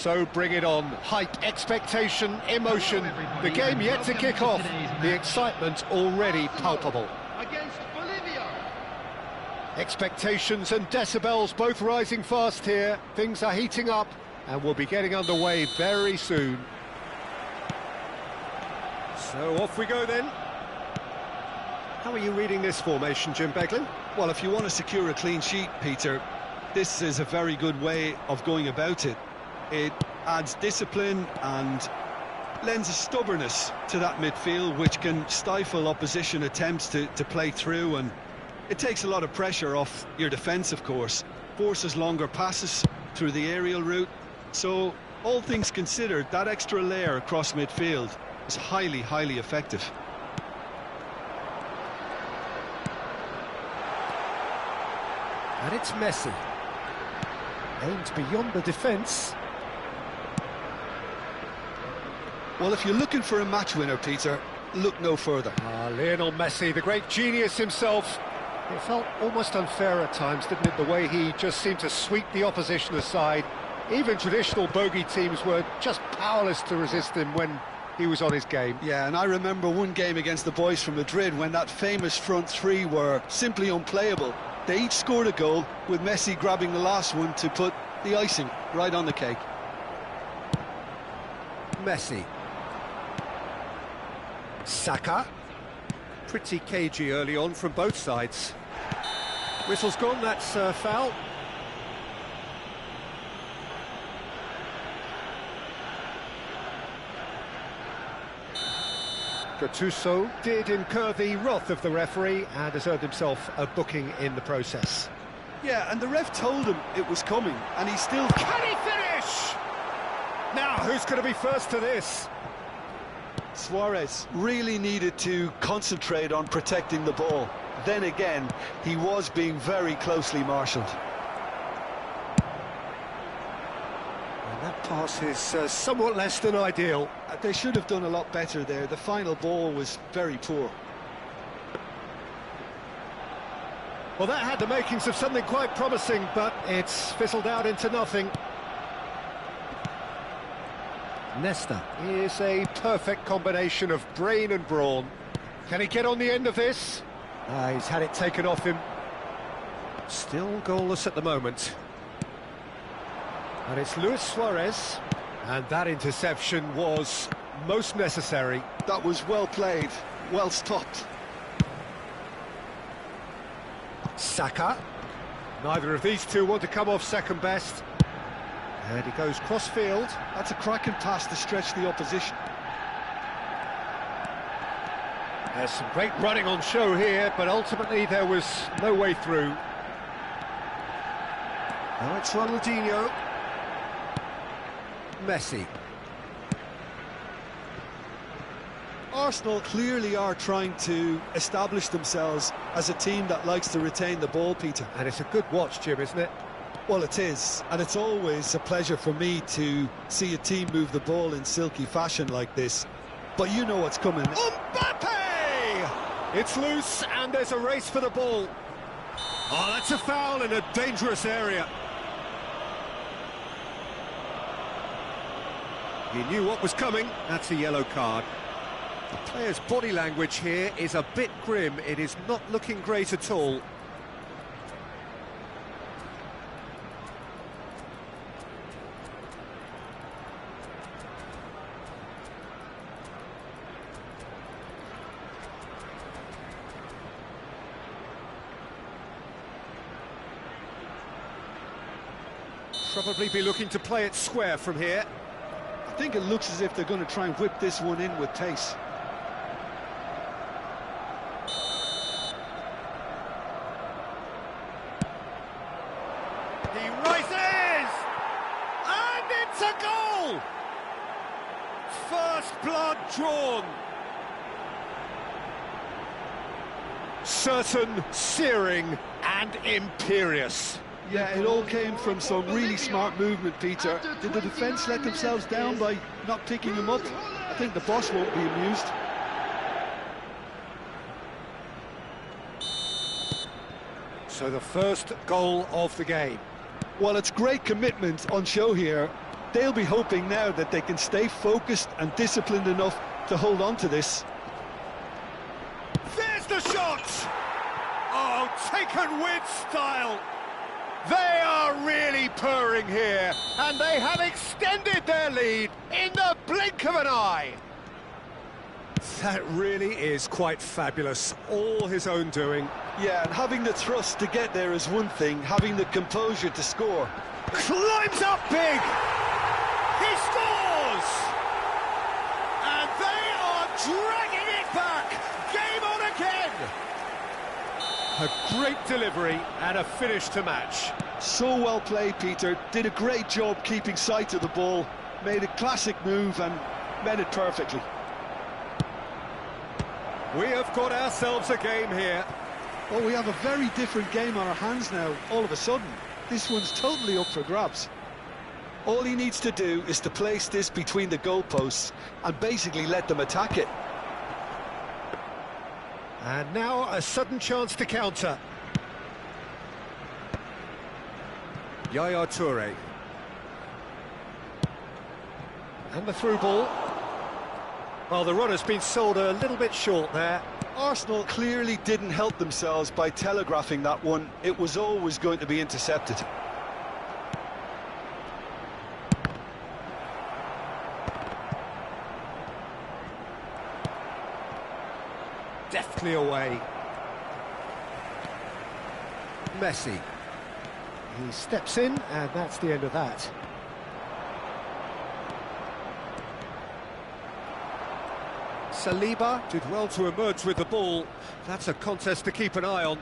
So bring it on. Hype, expectation, emotion. The game yet to kick off. The excitement already palpable. Expectations and decibels both rising fast here. Things are heating up and we'll be getting underway very soon. So off we go then. How are you reading this formation, Jim Beglin? Well, if you want to secure a clean sheet, Peter, this is a very good way of going about it. It adds discipline and lends a stubbornness to that midfield, which can stifle opposition attempts to play through, and it takes a lot of pressure off your defence, of course. Forces longer passes through the aerial route. So, all things considered, that extra layer across midfield is highly, highly effective. And it's Messi. Aimed beyond the defence. Well, if you're looking for a match winner, Peter, look no further. Lionel Messi, the great genius himself. It felt almost unfair at times, didn't it, the way he just seemed to sweep the opposition aside. Even traditional bogey teams were just powerless to resist him when he was on his game. Yeah, and I remember one game against the boys from Madrid when that famous front three were simply unplayable. They each scored a goal, with Messi grabbing the last one to put the icing right on the cake. Messi. Saka. Pretty cagey early on from both sides. Whistle's gone, that's foul. Gattuso did incur the wrath of the referee and has earned himself a booking in the process. Yeah, and the ref told him it was coming, and he still... Can he finish? Now, who's going to be first to this? Suarez really needed to concentrate on protecting the ball. Then again, he was being very closely marshalled. And that pass is somewhat less than ideal. They should have done a lot better there. The final ball was very poor. Well, that had the makings of something quite promising, but it's fizzled out into nothing. Nesta is a perfect combination of brain and brawn. Can he get on the end of this? He's had it taken off him. Still goalless at the moment. And it's Luis Suarez. And that interception was most necessary. That was well played, well stopped. Saka. Neither of these two want to come off second best. And he goes cross-field. That's a cracking pass to stretch the opposition. There's some great running on show here, but ultimately there was no way through. Now it's Ronaldinho. Messi. Arsenal clearly are trying to establish themselves as a team that likes to retain the ball, Peter. And it's a good watch, Jim, isn't it? Well, it is, and it's always a pleasure for me to see a team move the ball in silky fashion like this. But you know what's coming. Mbappe! It's loose, and there's a race for the ball. Oh, that's a foul in a dangerous area. He knew what was coming. That's a yellow card. The player's body language here is a bit grim. It is not looking great at all. Probably be looking to play it square from here. I think it looks as if they're going to try and whip this one in with pace. He rises! And it's a goal! First blood drawn. Certain, searing and imperious. Yeah, it all came from some really smart movement, Peter. Did the defence let themselves down by not picking him up? I think the boss won't be amused. So the first goal of the game. Well, it's great commitment on show here. They'll be hoping now that they can stay focused and disciplined enough to hold on to this. There's the shot! Oh, taken with style! They are really purring here, and they have extended their lead in the blink of an eye. That really is quite fabulous, all his own doing. Yeah, and having the thrust to get there is one thing, having the composure to score. Climbs up big! He scores! And they are dragging it back! Game on again! A great delivery and a finish to match. So well played, Peter. Did a great job keeping sight of the ball, made a classic move and met it perfectly. We have got ourselves a game here. Well, we have a very different game on our hands now, all of a sudden. This one's totally up for grabs. All he needs to do is to place this between the goalposts and basically let them attack it. And now a sudden chance to counter. Yaya Toure. And the through ball. Well, the run has been sold a little bit short there. Arsenal clearly didn't help themselves by telegraphing that one. It was always going to be intercepted. Deftly away. Messi. He steps in, and that's the end of that. Saliba did well to emerge with the ball. That's a contest to keep an eye on.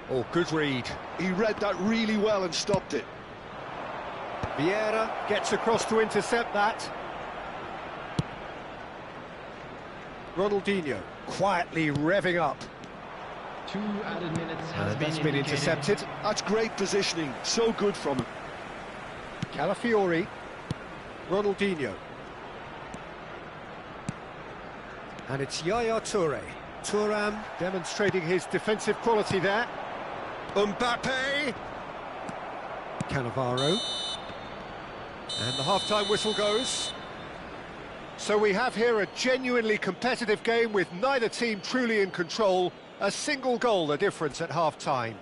Oh, good read. He read that really well and stopped it. Vieira gets across to intercept that. Ronaldinho quietly revving up. 2 added minutes has That's been intercepted. That's great positioning, so good from him. Calafiori. Ronaldinho. And it's Yaya Toure. Thuram demonstrating his defensive quality there. Mbappe. Cannavaro. And the half-time whistle goes. So we have here a genuinely competitive game with neither team truly in control. A single goal the difference at half-time.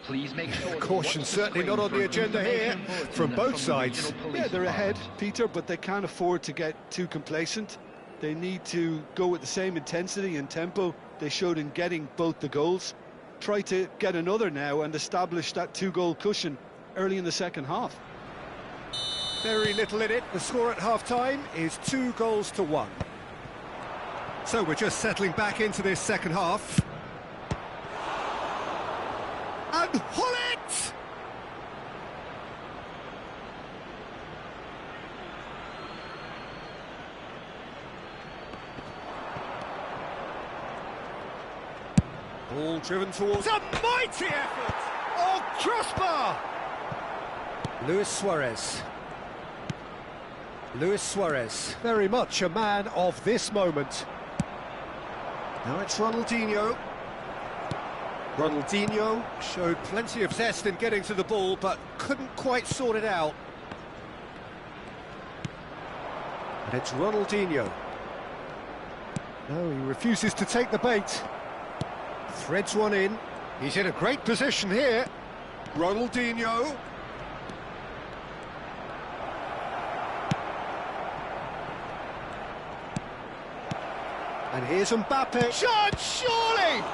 Please make sure Caution certainly not on the agenda here from both sides. Yeah, they're ahead, Peter, but they can't afford to get too complacent. They need to go with the same intensity and tempo they showed in getting both the goals. Try to get another now and establish that 2-goal cushion early in the second half. Very little in it. The score at half-time is 2-1. So we're just settling back into this second half. And Hullet! Ball driven towards a mighty effort! Oh, crossbar! Luis Suarez. Luis Suarez, very much a man of this moment. Now it's Ronaldinho. Ronaldinho showed plenty of zest in getting to the ball, but couldn't quite sort it out. And it's Ronaldinho. No, he refuses to take the bait. Threads one in. He's in a great position here. Ronaldinho. And here's Mbappe. Shot, surely!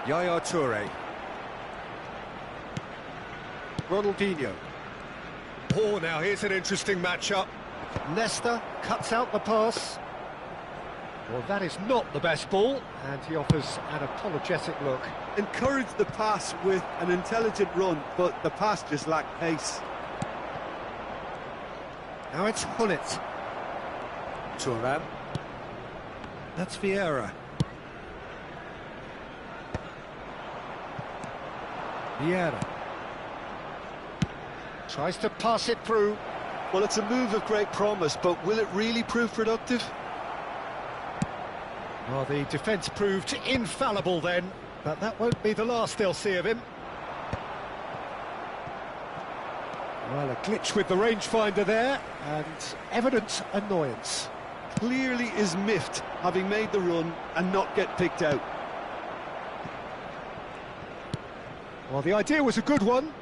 Yaya Toure. Ronaldinho. Oh, now here's an interesting matchup. Nesta cuts out the pass. Well, that is not the best ball, and he offers an apologetic look. Encouraged the pass with an intelligent run, but the pass just lacked pace. Now it's Hullet. Thuram. That's Vieira. Vieira. Tries to pass it through. Well, it's a move of great promise, but will it really prove productive? Well, the defence proved infallible then, but that won't be the last they'll see of him. Well, a glitch with the rangefinder there, and evident annoyance. Clearly is miffed, having made the run and not get picked out. Well, the idea was a good one,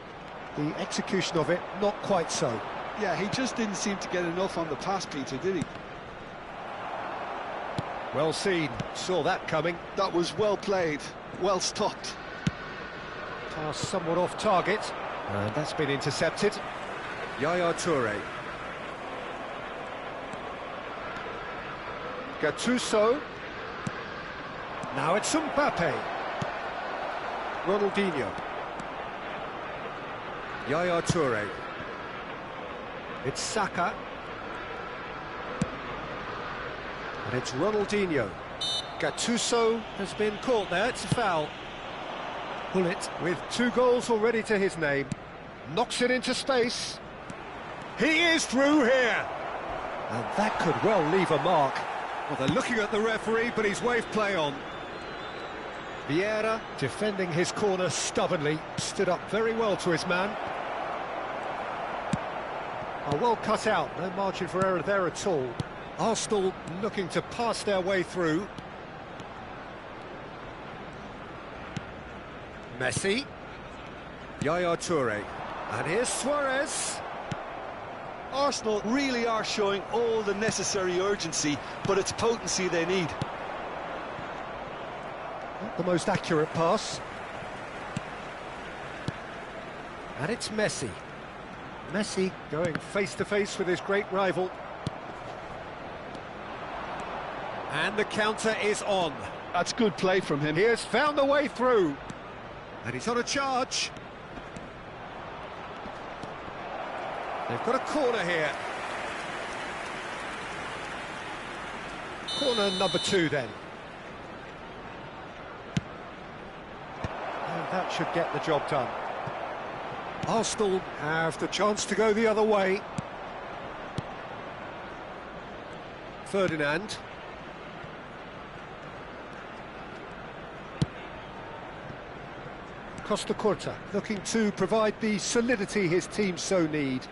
the execution of it not quite so. Yeah, he just didn't seem to get enough on the pass, Peter, did he? Well seen, saw that coming. That was well played, well stopped. Pass somewhat off target, and that's been intercepted. Yaya Toure. Gattuso. Now it's Mbappe. Ronaldinho. Yaya Toure. It's Saka. And it's Ronaldinho. Gattuso has been caught there, it's a foul. Bullet with 2 goals already to his name. Knocks it into space. He is through here! And that could well leave a mark. Well, they're looking at the referee, but he's waved play on. Vieira, defending his corner stubbornly, stood up very well to his man. Oh, well cut out, no margin for error there at all. Arsenal looking to pass their way through. Messi. Yaya Toure. And here's Suarez. Arsenal really are showing all the necessary urgency, but it's potency they need. Not the most accurate pass. And it's Messi. Messi going face-to-face with his great rival. And the counter is on. That's good play from him. He has found a way through. And he's on a charge. They've got a corner here. Corner number 2 then. And that should get the job done. Arsenal have the chance to go the other way. Ferdinand. Costa Curta looking to provide the solidity his team so need.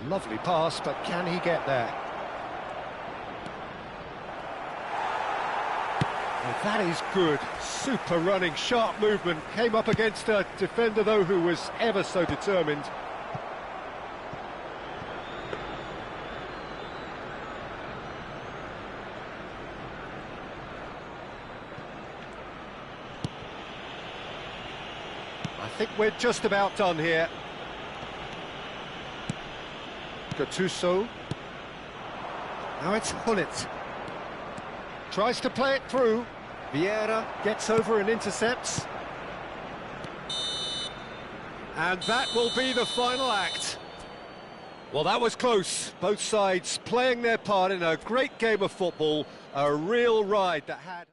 Lovely pass, but can he get there? Well, that is good. Super running, sharp movement. Came up against a defender, though, who was ever so determined. I think we're just about done here. Gattuso. Now it's Hullet. Tries to play it through. Vieira gets over and intercepts. And that will be the final act. Well, that was close. Both sides playing their part in a great game of football. A real ride that had...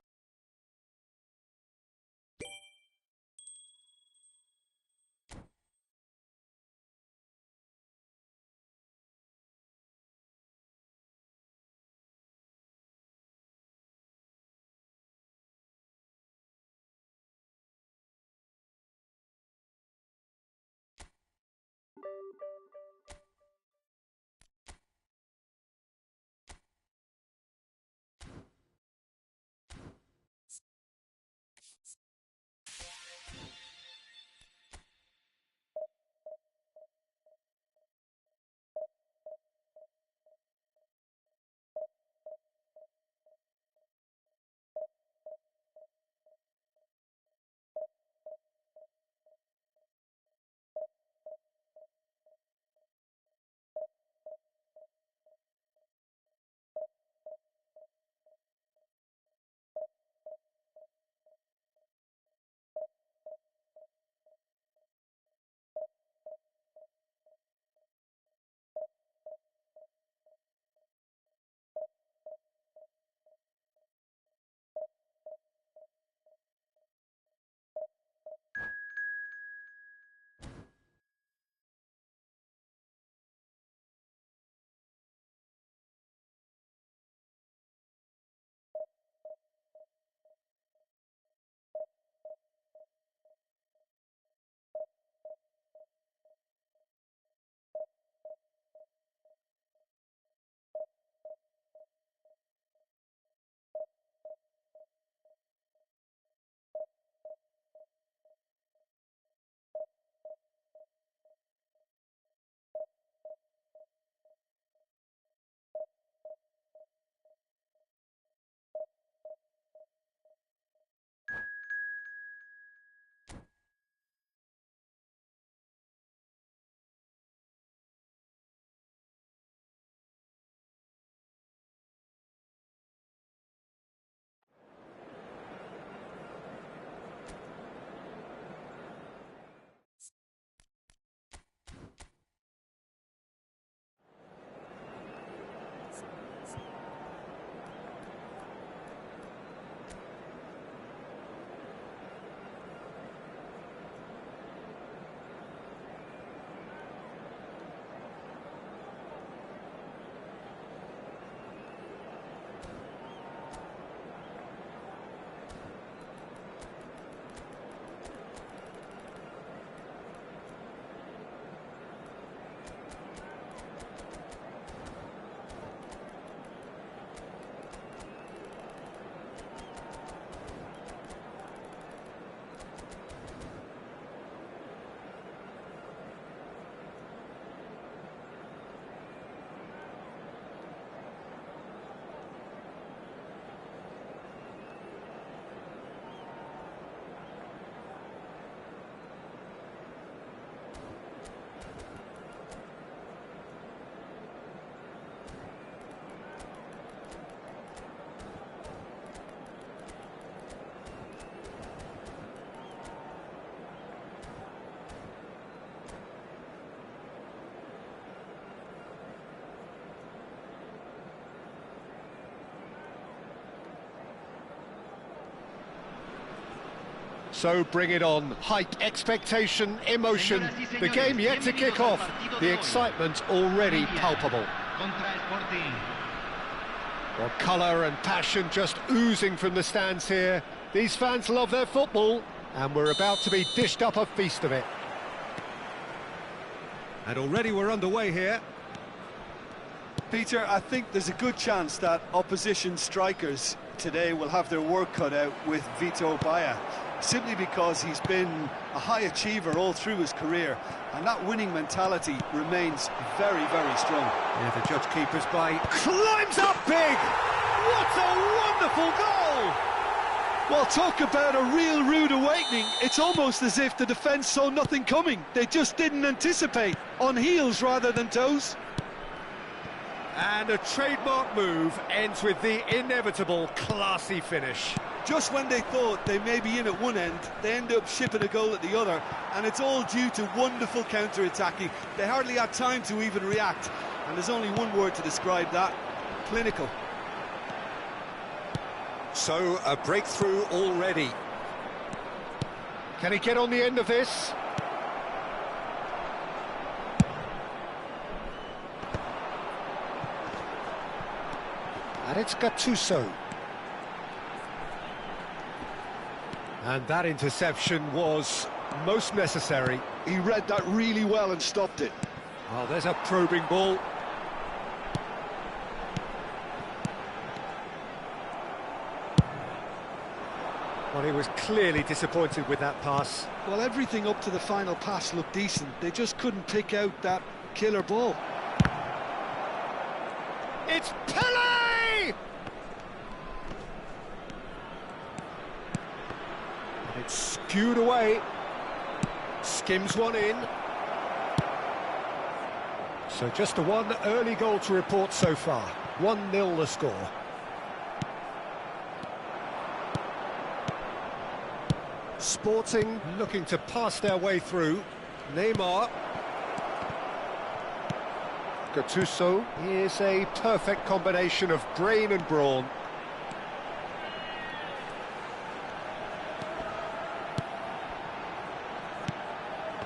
So bring it on. Hype, expectation, emotion. The game yet to kick off. The excitement already palpable. Well, colour and passion just oozing from the stands here. These fans love their football, and we're about to be dished up a feast of it. And already we're underway here. Peter, I think there's a good chance that opposition strikers today will have their work cut out with Vitor Baia, simply because he's been a high achiever all through his career, and that winning mentality remains very, very strong. Yeah, the judge keeper's by climbs up big! What a wonderful goal! Well, talk about a real rude awakening. It's almost as if the defence saw nothing coming. They just didn't anticipate, on heels rather than toes. And a trademark move ends with the inevitable classy finish. Just when they thought they may be in at one end, they end up shipping a goal at the other, and it's all due to wonderful counter-attacking. They hardly had time to even react, and there's only one word to describe that: clinical. So, a breakthrough already. Can he get on the end of this? And it's Gattuso. And that interception was most necessary. He read that really well and stopped it. Oh, there's a probing ball. Well, he was clearly disappointed with that pass. Well, everything up to the final pass looked decent. They just couldn't pick out that killer ball. It's Pele! And it's skewed away. Skims one in. So just the one early goal to report so far. 1-0 the score. Sporting looking to pass their way through. Neymar. Gattuso is a perfect combination of brain and brawn.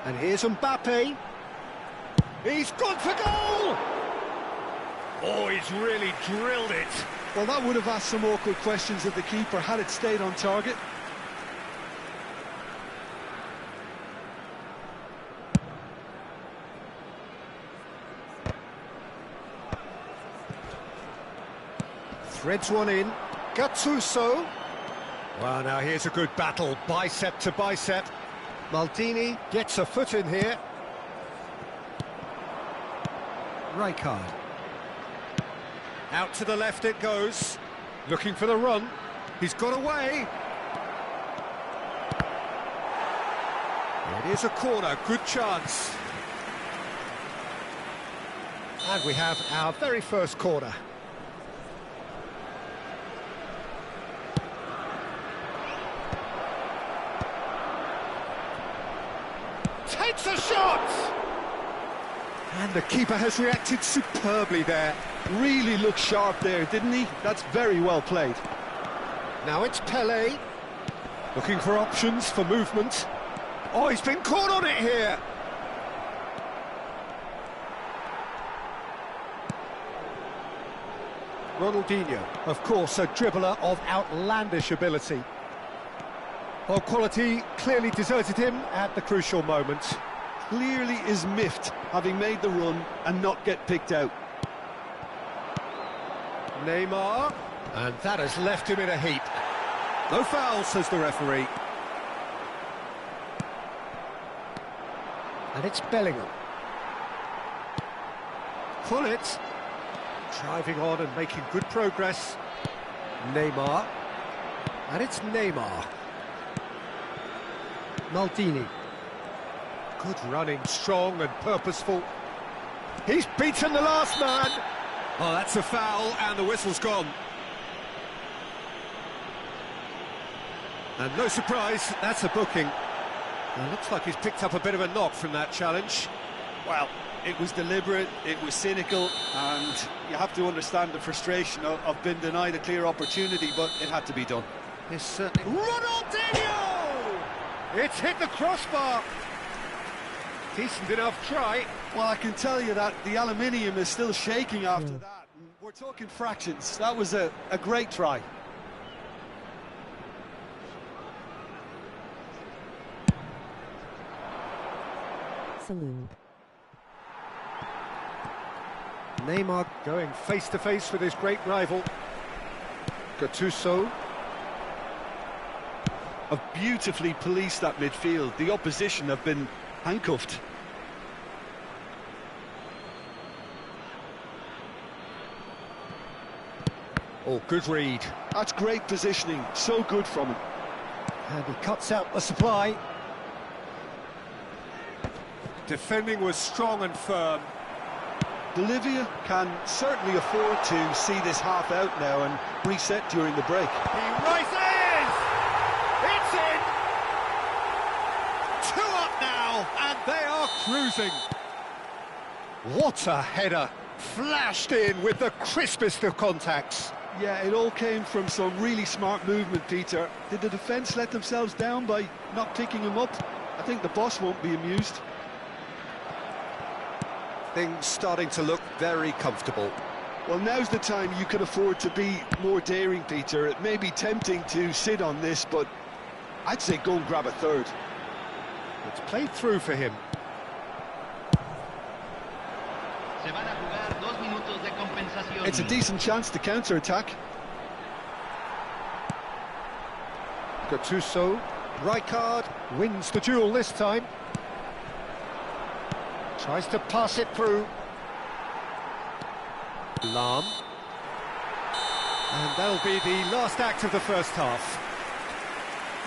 And here's Mbappe. He's gone for goal! Oh, he's really drilled it. Well, that would have asked some awkward questions of the keeper had it stayed on target. Threads one in. Gattuso. Well, now here's a good battle, bicep to bicep. Maldini gets a foot in here. Rijkaard. Out to the left it goes. Looking for the run. He's got away. It is a corner, good chance. And we have our very first corner. Takes a shot! And the keeper has reacted superbly there. Really looked sharp there, didn't he? That's very well played. Now it's Pele. Looking for options for movement. Oh, he's been caught on it here! Ronaldinho, of course, a dribbler of outlandish ability. Well, quality clearly deserted him at the crucial moment. Clearly is miffed, having made the run and not get picked out. Neymar, and that has left him in a heap. No foul, says the referee. And it's Bellingham. Pull it. Driving on and making good progress. Neymar. And it's Neymar. Maldini. Good running, strong and purposeful. He's beaten the last man. Oh, that's a foul, and the whistle's gone. And no surprise, that's a booking. It looks like he's picked up a bit of a knock from that challenge. Well, it was deliberate, it was cynical, and you have to understand the frustration of being denied a clear opportunity, but it had to be done. Yes, certainly. Ronaldinho! It's hit the crossbar. Decent enough try. Well, I can tell you that the aluminium is still shaking after that. We're talking fractions. That was a great try. Salute. Neymar going face-to-face with his great rival. Gattuso. Have beautifully policed that midfield. The opposition have been handcuffed. Oh, good read. That's great positioning. So good from him. And he cuts out the supply. Defending was strong and firm. Bolivia can certainly afford to see this half out now and reset during the break. He rises! It's in! 2 up now, and they are cruising. What a header! Flashed in with the crispest of contacts. Yeah, it all came from some really smart movement, Peter. Did the defence let themselves down by not picking him up? I think the boss won't be amused. Things starting to look very comfortable. Well, now's the time you can afford to be more daring, Peter. It may be tempting to sit on this, but I'd say go and grab a third. It's played through for him. It's a decent chance to counter-attack. Gattuso. Rijkaard wins the duel this time. Tries to pass it through. Lahm. And that'll be the last act of the first half.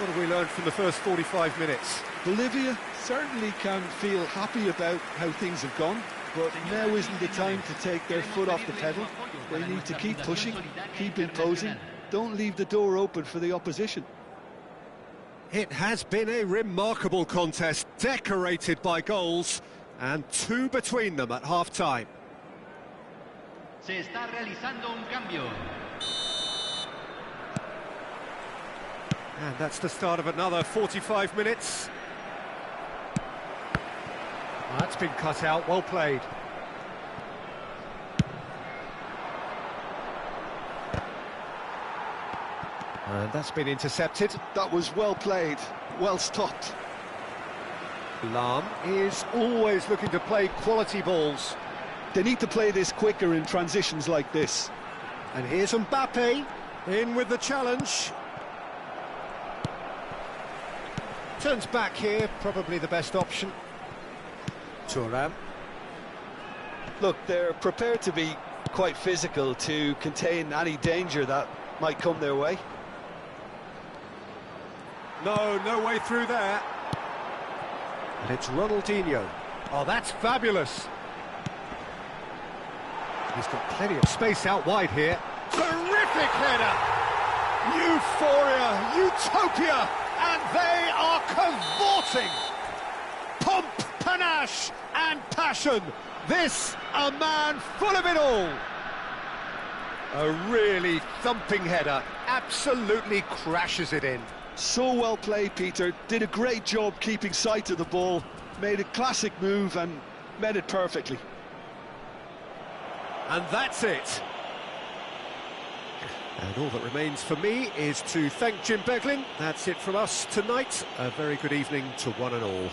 What have we learned from the first 45 minutes? Bolivia certainly can feel happy about how things have gone, but now isn't the time to take their foot off the pedal. They need to keep pushing, keep imposing, don't leave the door open for the opposition. It has been a remarkable contest, decorated by goals, and 2 between them at half-time. Se está realizando un cambio. And that's the start of another 45 minutes. That's been cut out, well played. And that's been intercepted. That was well played, well stopped. Lahm is always looking to play quality balls. They need to play this quicker in transitions like this. And here's Mbappe, in with the challenge. Turns back here, probably the best option. Thuram. Look, they're prepared to be quite physical to contain any danger that might come their way. No way through there. And it's Ronaldinho. Oh, that's fabulous. He's got plenty of space out wide here. Terrific header! Euphoria, utopia, and they are cavorting. Pomp, panache, and passion. This, a man full of it all. A really thumping header, absolutely crashes it in. So well played, Peter. Did a great job keeping sight of the ball. Made a classic move and met it perfectly. And that's it. And all that remains for me is to thank Jim Beglin. That's it from us tonight. A very good evening to one and all.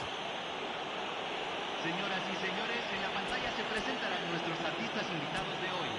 Señoras y señores, en la pantalla se presentarán nuestros artistas invitados de hoy.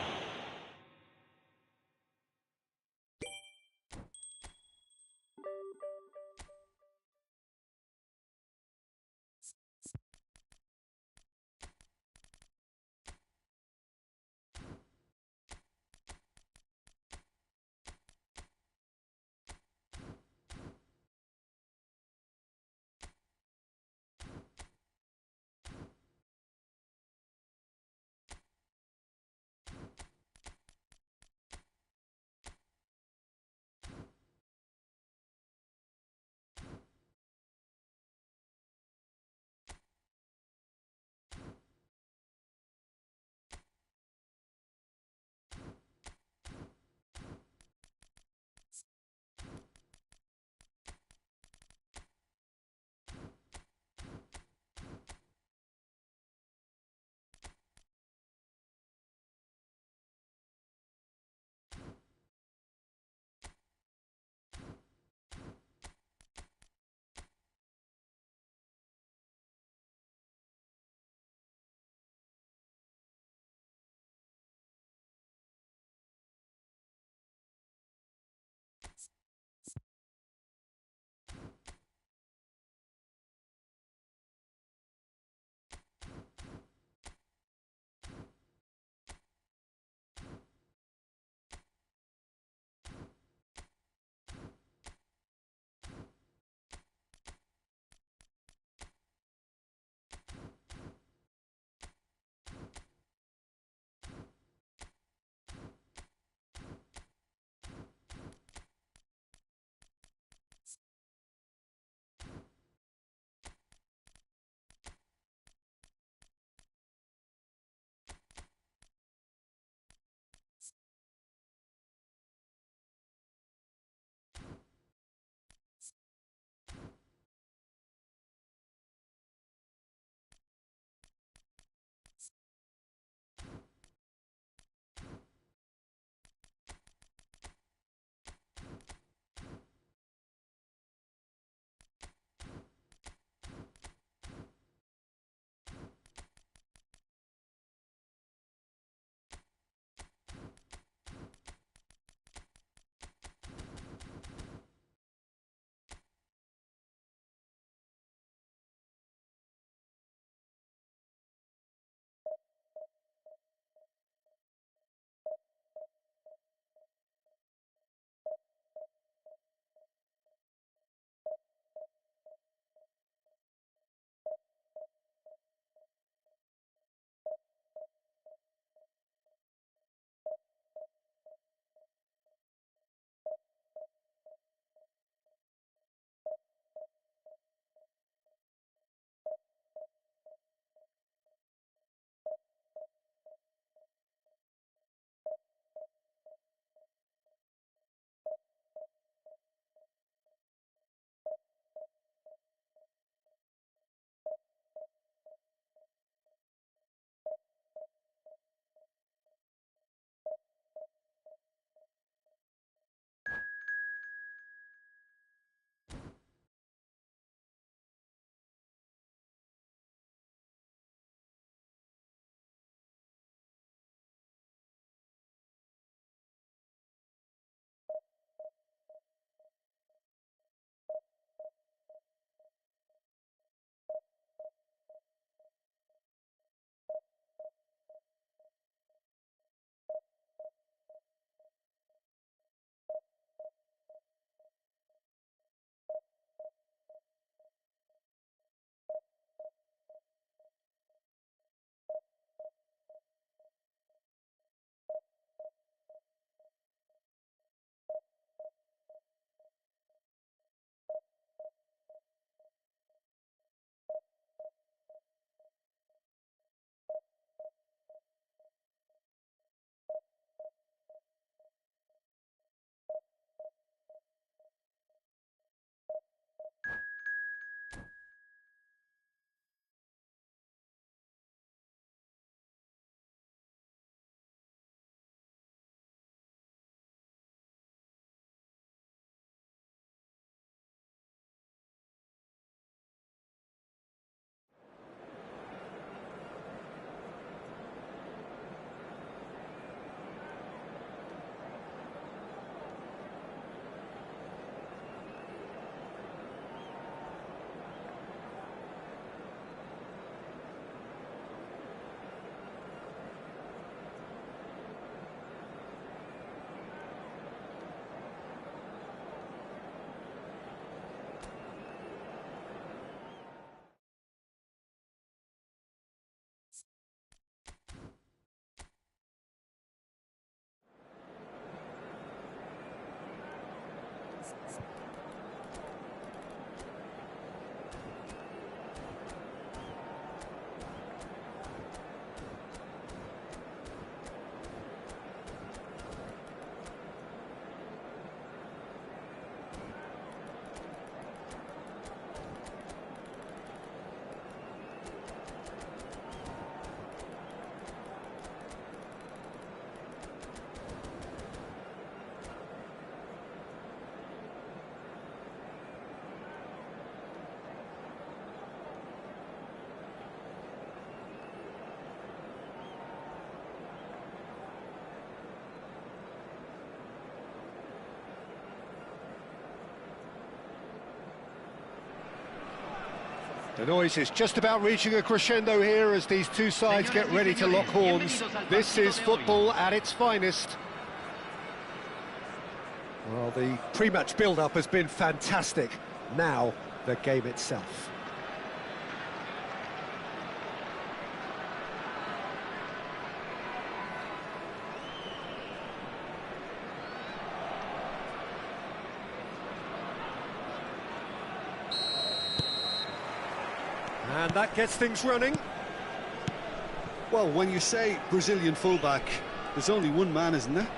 The noise is just about reaching a crescendo here as these two sides get ready to lock horns. This is football at its finest. Well, the pre-match build-up has been fantastic. Now, the game itself. And that gets things running. Well, when you say Brazilian fullback, there's only one man, isn't there?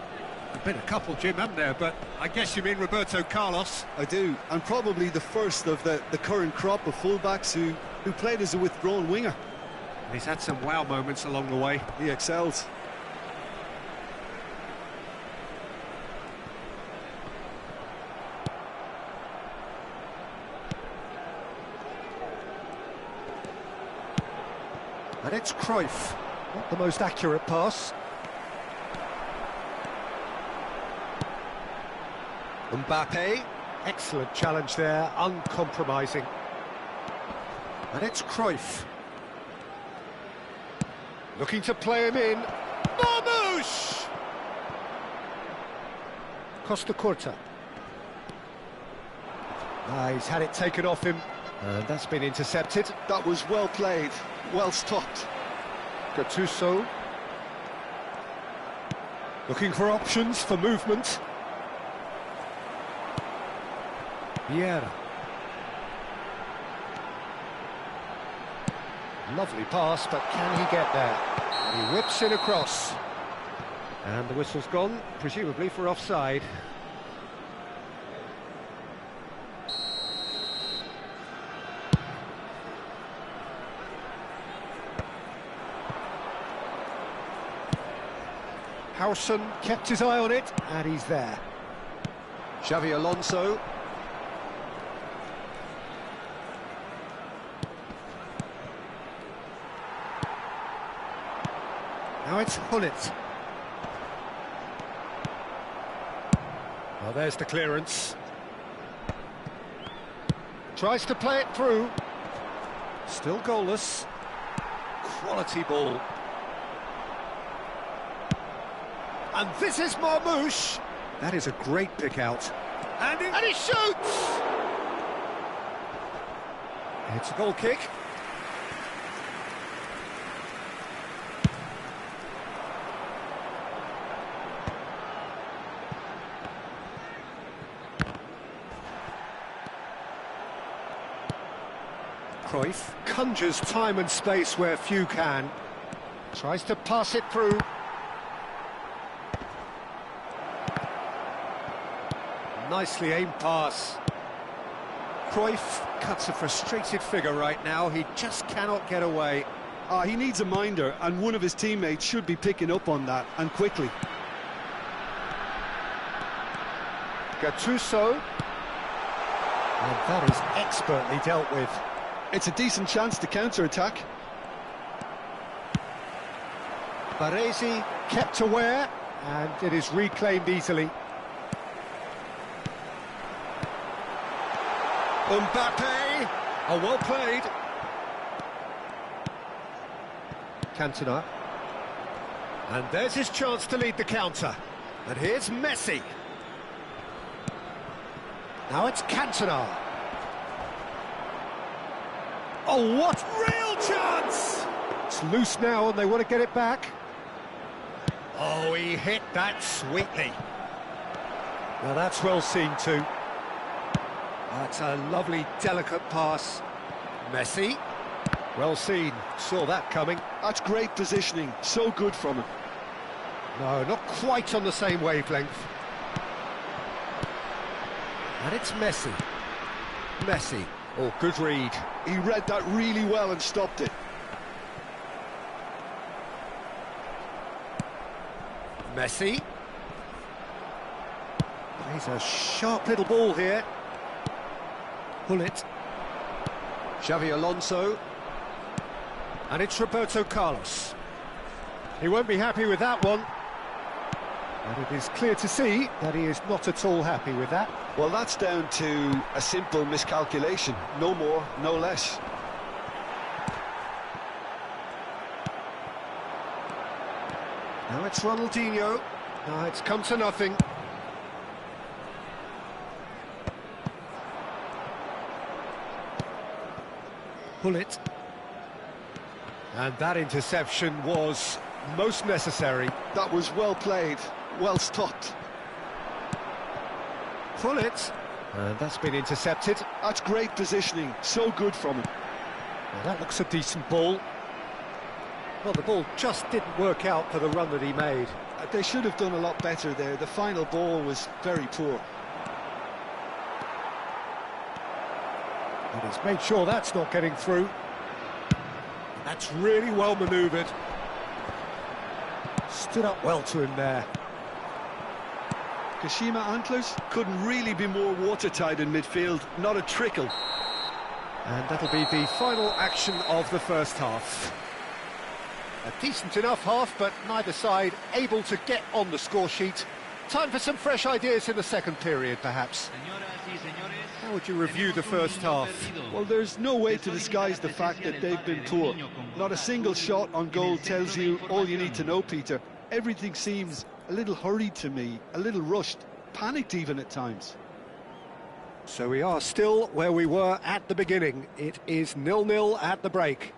There've been a couple, Jim, haven't there? But I guess you mean Roberto Carlos. I do, and probably the first of the current crop of fullbacks who played as a withdrawn winger. He's had some wow moments along the way. He excels. And it's Cruyff. Not the most accurate pass. Mbappe. Excellent challenge there, uncompromising. And it's Cruyff. Looking to play him in. Marmoush! Costa Curta. He's had it taken off him. And that's been intercepted. That was well played, well stopped. Gattuso. Looking for options for movement. Vieira. Lovely pass, but can he get there? And he whips it across. And the whistle's gone, presumably for offside. Howson kept his eye on it, and he's there. Xavi Alonso. Now it's Hullet. Well, there's the clearance. Tries to play it through. Still goalless. Quality ball. And this is Marmoush. That is a great pick out. And he shoots! It's a goal kick. Cruyff conjures time and space where few can. Tries to pass it through. Nicely aimed pass. Cruyff cuts a frustrated figure right now. He just cannot get away. He needs a minder, and one of his teammates should be picking up on that, and quickly. Gattuso. And that is expertly dealt with. It's a decent chance to counter-attack. Baresi kept aware, and it is reclaimed easily. Mbappe! Oh, well played. Cantona. And there's his chance to lead the counter. And here's Messi. Now it's Cantona. Oh, what real chance! It's loose now and they want to get it back. Oh, he hit that sweetly. Now that's well seen too. That's a lovely, delicate pass. Messi. Well seen. Saw that coming. That's great positioning. So good from him. No, not quite on the same wavelength. And it's Messi. Messi. Oh, good read. He read that really well and stopped it. Messi. He's a sharp little ball here. Hullet. Xavi Alonso. And it's Roberto Carlos. He won't be happy with that one. And it is clear to see that he is not at all happy with that. Well, that's down to a simple miscalculation. No more, no less. Now it's Ronaldinho. Now it's come to nothing. Pull it. And that interception was most necessary. That was well played, well stopped. Pull it. And that's been intercepted. That's great positioning, so good from him. Well, that looks a decent ball. Well, the ball just didn't work out for the run that he made. They should have done a lot better there. The final ball was very poor. And he's made sure that's not getting through. That's really well manoeuvred. Stood up well to him there. Kashima Antlers couldn't really be more watertight in midfield, not a trickle. And that'll be the final action of the first half. A decent enough half, but neither side able to get on the score sheet. Time for some fresh ideas in the second period, perhaps. How would you review the first half? Well, there's no way to disguise the fact that they've been poor. Not a single shot on goal tells you all you need to know, Peter. Everything seems a little hurried to me, a little rushed, panicked even at times. So we are still where we were at the beginning. It is 0-0 at the break.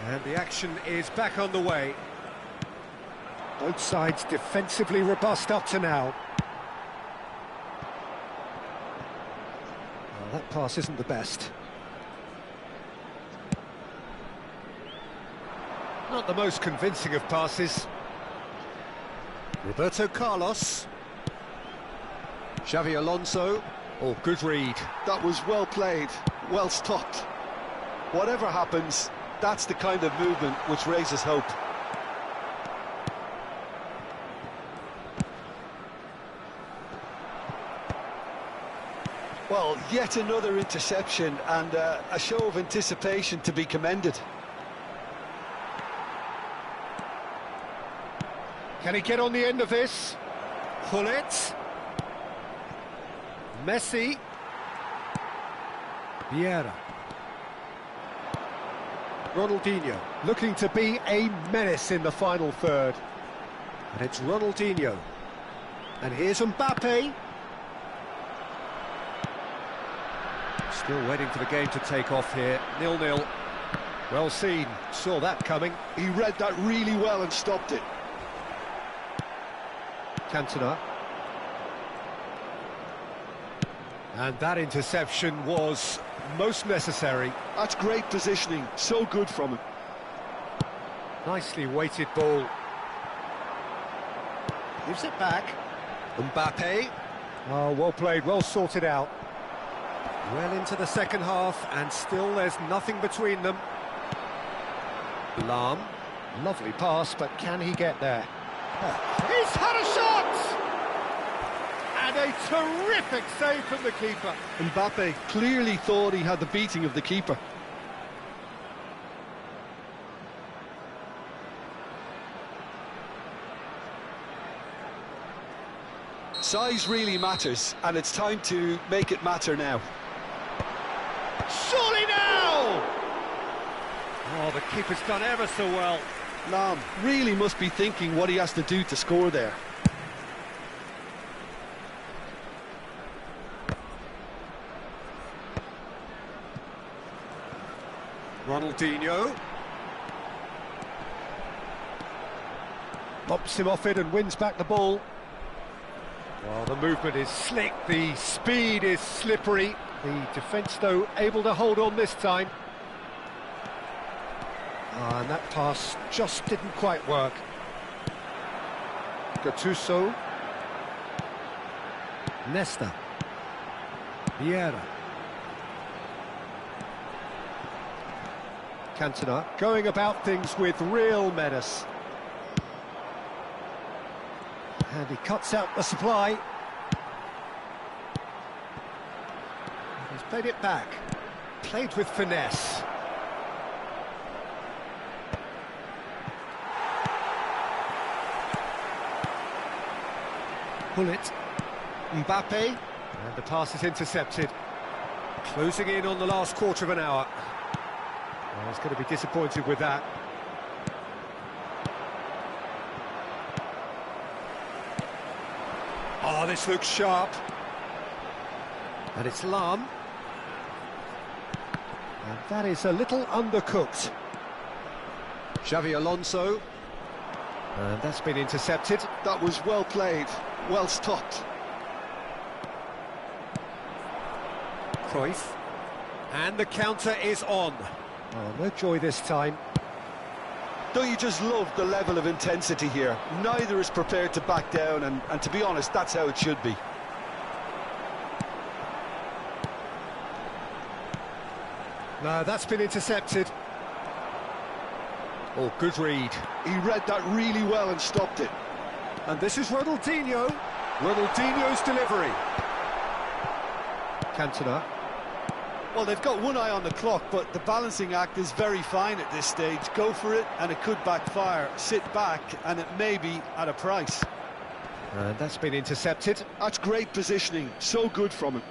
And the action is back on the way. Both sides defensively robust up to now. Well, that pass isn't the best. Not the most convincing of passes. Roberto Carlos. Xavi Alonso. Oh, good read. That was well played, well stopped. Whatever happens, that's the kind of movement which raises hope. Well, yet another interception and a show of anticipation to be commended. Can he get on the end of this? Pull it. Messi. Vieira. Ronaldinho looking to be a menace in the final third. And it's Ronaldinho. And here's Mbappe. Still waiting for the game to take off here. 0-0. Well seen. Saw that coming. He read that really well and stopped it. Cantona. And that interception was most necessary. That's great positioning, so good from him. Nicely weighted ball. Gives it back. Mbappe. Oh, well played, well sorted out. Well into the second half, and still there's nothing between them. Lahm. Lovely pass, but can he get there? Oh, he's had a shot! And a terrific save from the keeper. Mbappe clearly thought he had the beating of the keeper. Size really matters, and it's time to make it matter now. Surely now! Oh, the keeper's done ever so well. Lahm really must be thinking what he has to do to score there. Ronaldinho. Lobs him off it and wins back the ball. Well, the movement is slick, the speed is slippery. The defence, though, able to hold on this time. And that pass just didn't quite work. Gattuso. Nesta. Vieira. Cantona going about things with real menace. And he cuts out the supply. Played it back. Played with finesse. Bullet. Mbappe. And the pass is intercepted. Closing in on the last quarter of an hour. Well, he's going to be disappointed with that. Oh, this looks sharp. And it's Lam. And that is a little undercooked. Xavi Alonso. And that's been intercepted. That was well played, well stopped. Cruyff. And the counter is on. Oh, no joy this time. Don't you just love the level of intensity here? Neither is prepared to back down, and to be honest, that's how it should be. No, that's been intercepted. Oh, good read. He read that really well and stopped it. And this is Ronaldinho. Ronaldinho's delivery. Cantona. Well, they've got one eye on the clock, but the balancing act is very fine at this stage. Go for it, and it could backfire. Sit back, and it may be at a price. And that's been intercepted. That's great positioning. So good from him.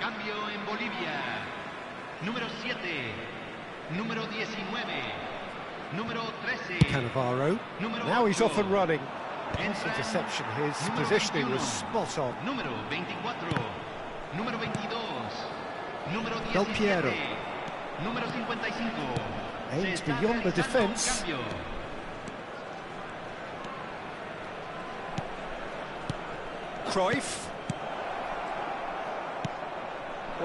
Cambio en Bolivia. Número 7. Número 19. Número 13. Cannavaro. Número Now he's 8. off and running. Nice Entra interception. His número positioning 21. was spot on. Número 24. Número 22. Número 17. Del Piero. Número 55. Aims Se está beyond the realizando un defence. cambio. Cruyff.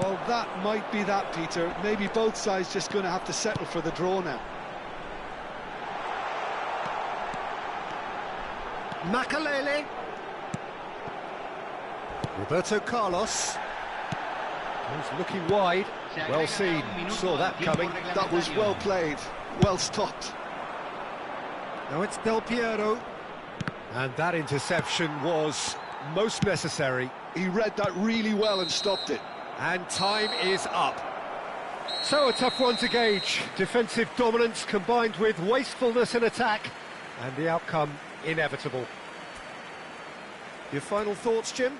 Well, that might be that, Peter. Maybe both sides just going to have to settle for the draw now. Makalele. Roberto Carlos. He's looking wide. Well seen. Saw that coming. That was well played, well stopped. Now it's Del Piero. And that interception was most necessary. He read that really well and stopped it. And time is up. So a tough one to gauge. Defensive dominance combined with wastefulness in attack. And the outcome inevitable. Your final thoughts, Jim?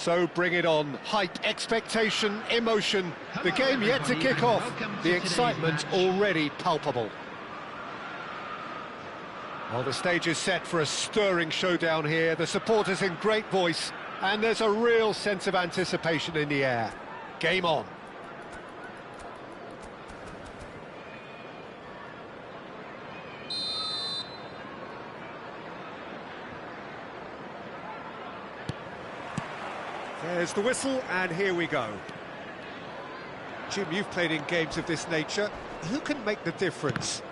So bring it on. Hype, expectation, emotion. The game yet to kick off. The excitement already palpable. Well, the stage is set for a stirring showdown here. The supporters in great voice, and there's a real sense of anticipation in the air. Game on. There's the whistle, and here we go. Jim, you've played in games of this nature. Who can make the difference?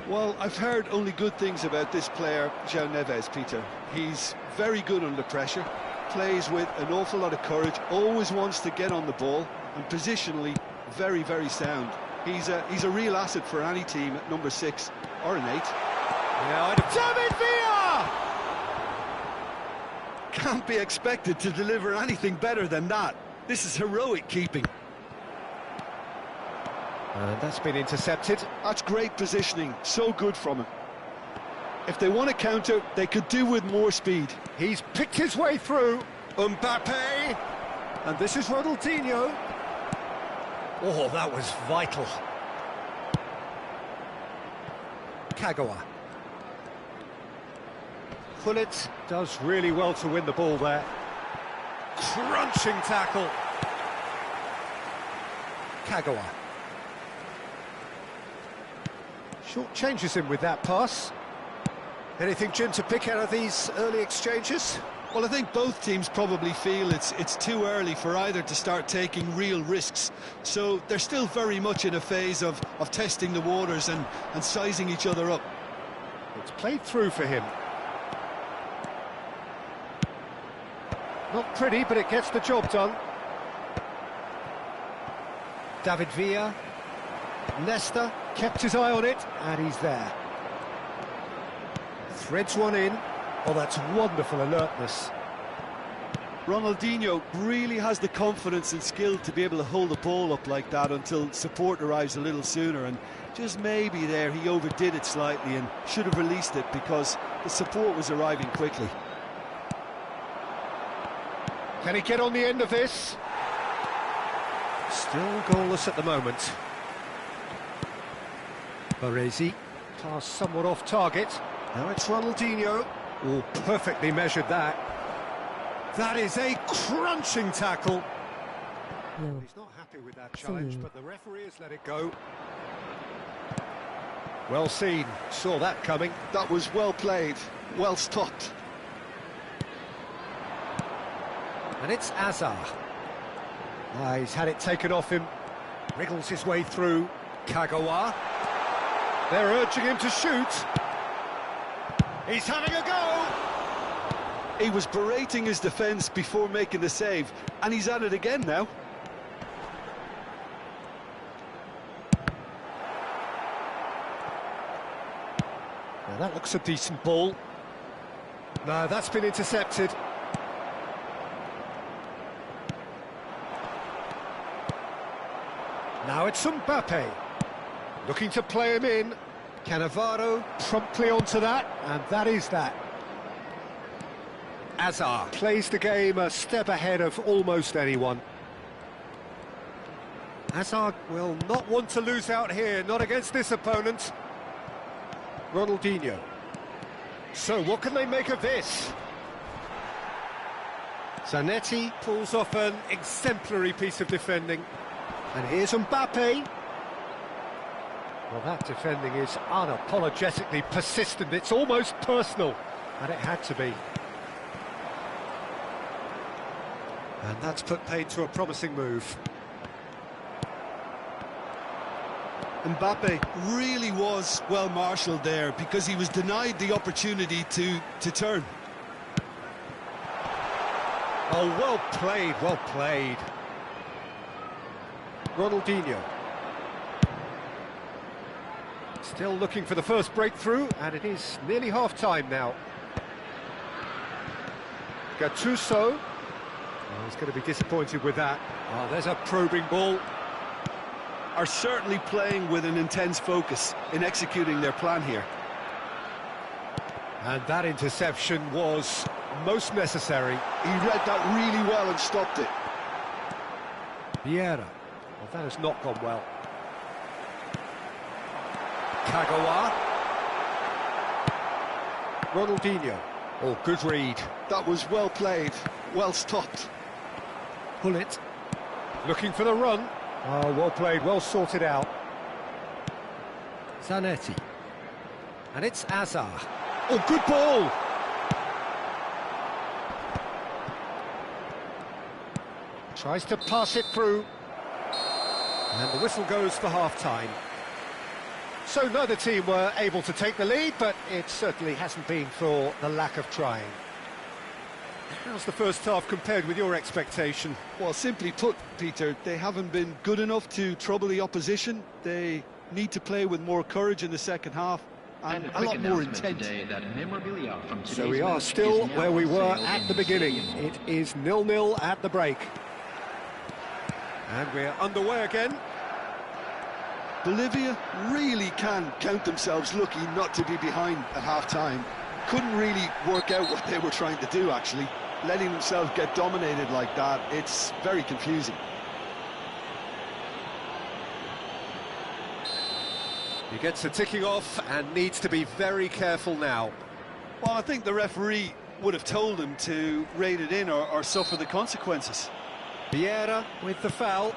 Well, I've heard only good things about this player, João Neves, Peter. He's very good under pressure, plays with an awful lot of courage, always wants to get on the ball, and positionally, very, very sound. He's a real asset for any team at number 6 or an 8. Yeah, David Villa! Can't be expected to deliver anything better than that. This is heroic keeping. And that's been intercepted. That's great positioning, so good from him. If they want to counter, they could do with more speed. He's picked his way through. Mbappe! And this is Ronaldinho. Oh, that was vital. Kagawa. Gullit does really well to win the ball there. Crunching tackle. Kagawa. Short changes him with that pass. Anything, Jim, to pick out of these early exchanges? Well, I think both teams probably feel it's too early for either to start taking real risks. So they're still very much in a phase of testing the waters and sizing each other up. It's played through for him. Not pretty, but it gets the job done. David Villa. Nesta kept his eye on it, and he's there. Threads one in. Oh, that's wonderful alertness. Ronaldinho really has the confidence and skill to be able to hold the ball up like that until support arrives a little sooner, and just maybe there he overdid it slightly and should have released it because the support was arriving quickly. Can he get on the end of this? Still goalless at the moment. Baresi, pass somewhat off target. Now it's Ronaldinho. Oh, perfectly measured that. That is a crunching tackle. No. He's not happy with that challenge, but the referee has let it go. Well seen, saw that coming. That was well played, well stopped. And it's Hazard. He's had it taken off him. Wriggles his way through. Kagawa. They're urging him to shoot. He's having a go! He was berating his defence before making the save, and he's at it again now. Now that looks a decent ball. No, that's been intercepted. Now it's Mbappe. Looking to play him in. Cannavaro promptly onto that, and that is that. Hazard plays the game a step ahead of almost anyone. Hazard will not want to lose out here, not against this opponent. Ronaldinho. So what can they make of this? Zanetti pulls off an exemplary piece of defending. And here's Mbappe. Well, that defending is unapologetically persistent. It's almost personal, and it had to be. And that's put paid to a promising move. Mbappe really was well marshalled there because he was denied the opportunity to turn. Oh, well played, well played. Ronaldinho. Still looking for the first breakthrough, and it is nearly half-time now. Gattuso. Oh, he's going to be disappointed with that. Oh, there's a probing ball. Are certainly playing with an intense focus in executing their plan here. And that interception was most necessary. He read that really well and stopped it. Vieira. Well, that has not gone well. Kagawa. Ronaldinho. Oh, good read. That was well played, well stopped. Hullet. Looking for the run. Oh, well played, well sorted out. Zanetti. And it's Azar. Oh, good ball! Tries to pass it through. And the whistle goes for half-time. So neither team were able to take the lead, but it certainly hasn't been for the lack of trying. How's the first half compared with your expectation? Well, simply put, Peter, they haven't been good enough to trouble the opposition. They need to play with more courage in the second half and a lot more intent. So we are still where we were at the beginning. It is 0-0 at the break. And we're underway again. Bolivia really can count themselves lucky not to be behind at half-time. Couldn't really work out what they were trying to do, actually. Letting themselves get dominated like that, it's very confusing. He gets a ticking off and needs to be very careful now. Well, I think the referee would have told him to rate it in or suffer the consequences. Vieira with the foul.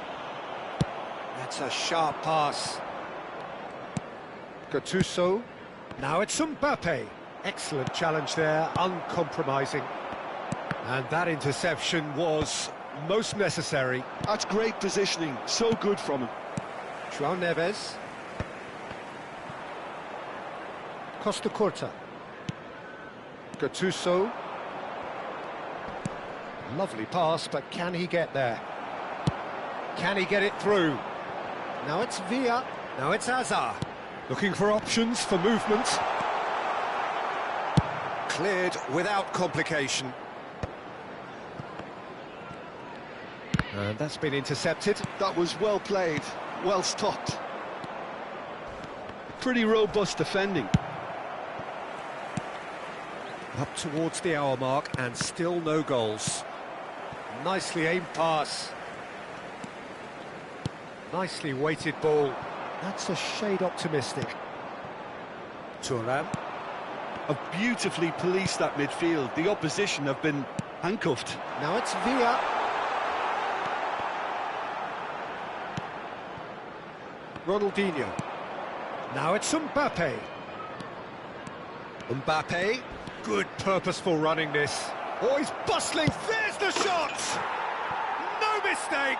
That's a sharp pass. Gattuso. Now it's Mbappe. Excellent challenge there, uncompromising. And that interception was most necessary. That's great positioning, so good from him. João Neves. Costa Curta. Gattuso. Lovely pass, but can he get there? Can he get it through? Now it's Villa. Now it's Azar. Looking for options for movement. Cleared without complication. And that's been intercepted. That was well played, well stopped. Pretty robust defending. Up towards the hour mark and still no goals. Nicely aimed pass. Nicely weighted ball. That's a shade optimistic. Thuram. Have beautifully policed that midfield. The opposition have been handcuffed. Now it's Villa. Ronaldinho. Now it's Mbappe. Mbappe. Good purposeful running this. Oh, he's bustling. There's the shot! No mistake!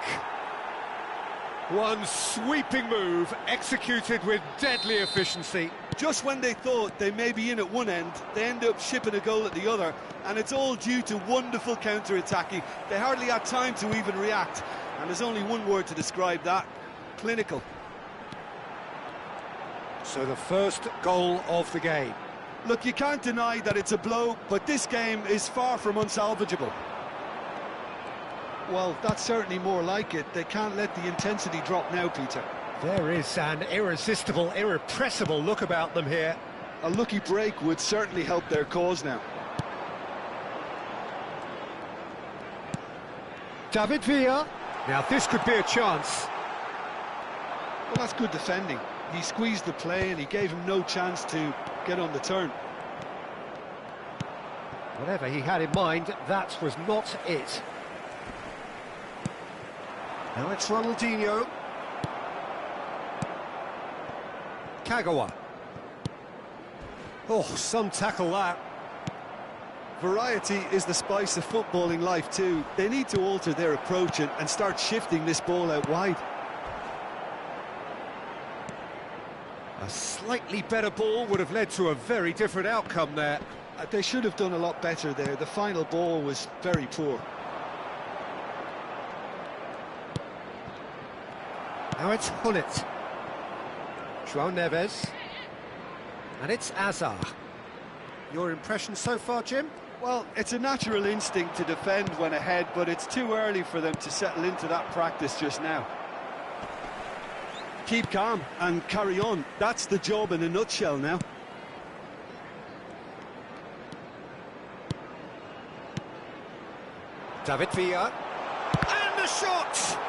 One sweeping move, executed with deadly efficiency. Just when they thought they may be in at one end, they end up shipping a goal at the other, and it's all due to wonderful counter-attacking. They hardly had time to even react, and there's only one word to describe that: clinical. So the first goal of the game. Look, you can't deny that it's a blow, but this game is far from unsalvageable. Well, that's certainly more like it. They can't let the intensity drop now, Peter. There is an irresistible, irrepressible look about them here. A lucky break would certainly help their cause now. David Villa. Now this could be a chance. Well, that's good defending. He squeezed the play and he gave him no chance to get on the turn. Whatever he had in mind, that was not it. Now it's Ronaldinho. Kagawa. Oh, some tackle that. Variety is the spice of footballing life too. They need to alter their approach and start shifting this ball out wide. A slightly better ball would have led to a very different outcome there. They should have done a lot better there. The final ball was very poor. Now it's Hullet. João Neves. And it's Azar. Your impression so far, Jim? Well, it's a natural instinct to defend when ahead, but it's too early for them to settle into that practice just now. Keep calm and carry on. That's the job in a nutshell now. David Villa. And the shot!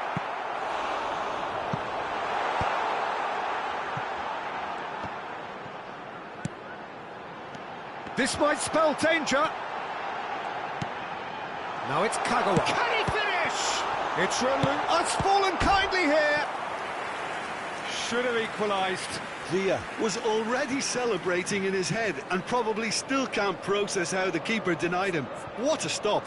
This might spell danger. Now it's Kagawa. Can he finish? It's has fallen kindly here. Should have equalised. Villa was already celebrating in his head and probably still can't process how the keeper denied him. What a stop.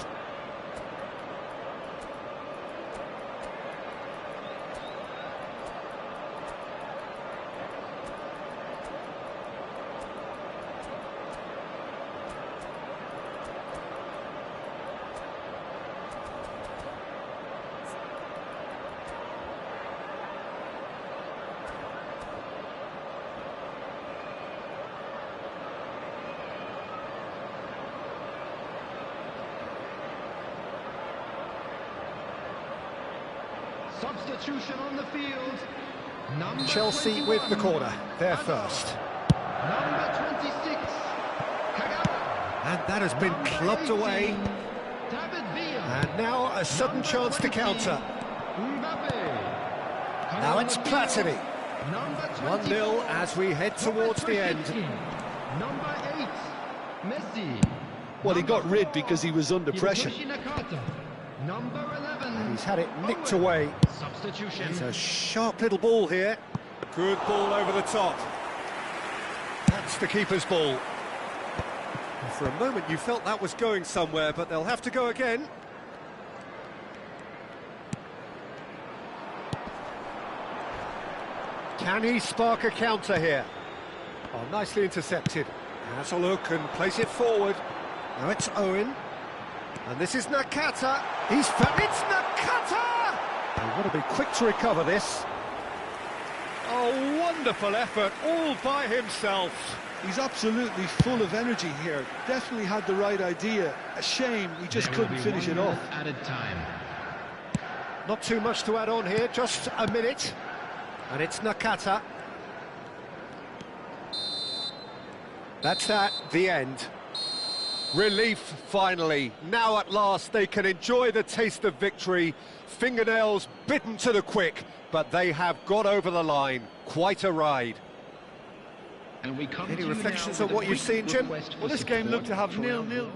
Substitution on the field. Number Chelsea 21, with the corner. They're first. Number 26, Kagawa. And that has been Number clubbed 18, away. David Villa. And now a sudden Number chance to 20, counter. Mbappe. Now it's Platini. Number 1-0 as we head towards the end. Number 8, Messi. Well, he got rid because he was under pressure. Number 11. He's had it nicked away. Substitution. It's a sharp little ball here. Good ball over the top. That's the keeper's ball. For a moment you felt that was going somewhere, but they'll have to go again. Can he spark a counter here? Oh, nicely intercepted. Has a look and place it forward. Now it's Owen. And this is Nakata. It's Nakata! They've got to be quick to recover this. Oh, wonderful effort, all by himself. He's absolutely full of energy here. Definitely had the right idea. A shame he just couldn't finish it off. Added time. Not too much to add on here, just a minute. And it's Nakata. That's that, the end. Relief, finally. Now at last they can enjoy the taste of victory. Fingernails bitten to the quick, but they have got over the line. Quite a ride. And we come Any to reflections now on with what a you've quick seen, Jim? request for Well, this game support looked to have for our 0-0.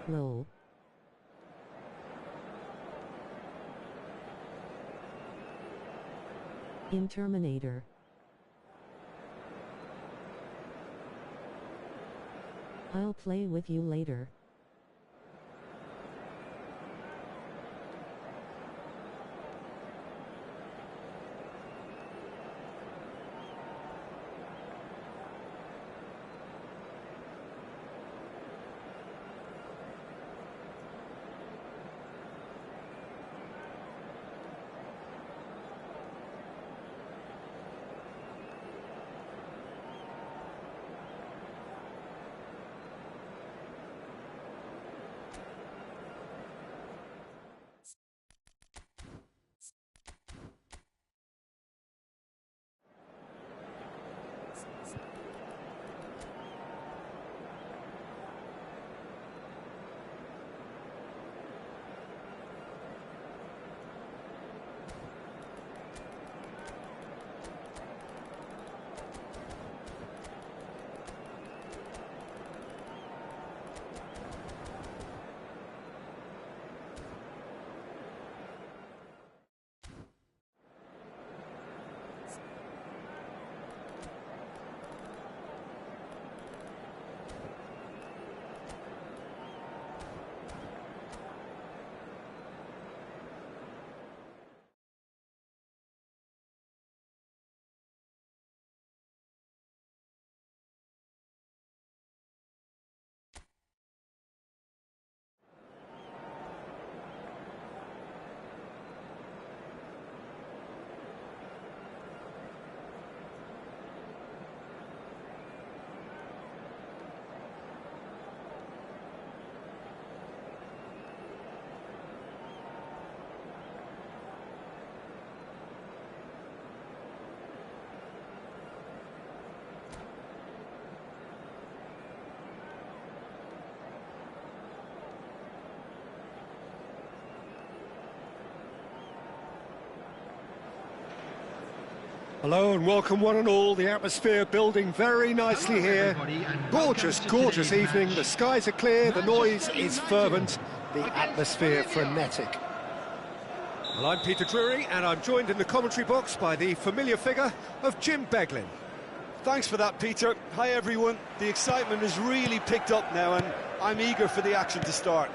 Low. Interminator. I'll play with you later. Hello and welcome one and all. The atmosphere building very nicely here. Gorgeous, gorgeous evening. The skies are clear, the noise is fervent, the atmosphere frenetic. Well, I'm Peter Drury and I'm joined in the commentary box by the familiar figure of Jim Beglin. Thanks for that, Peter. Hi, everyone. The excitement has really picked up now, and I'm eager for the action to start.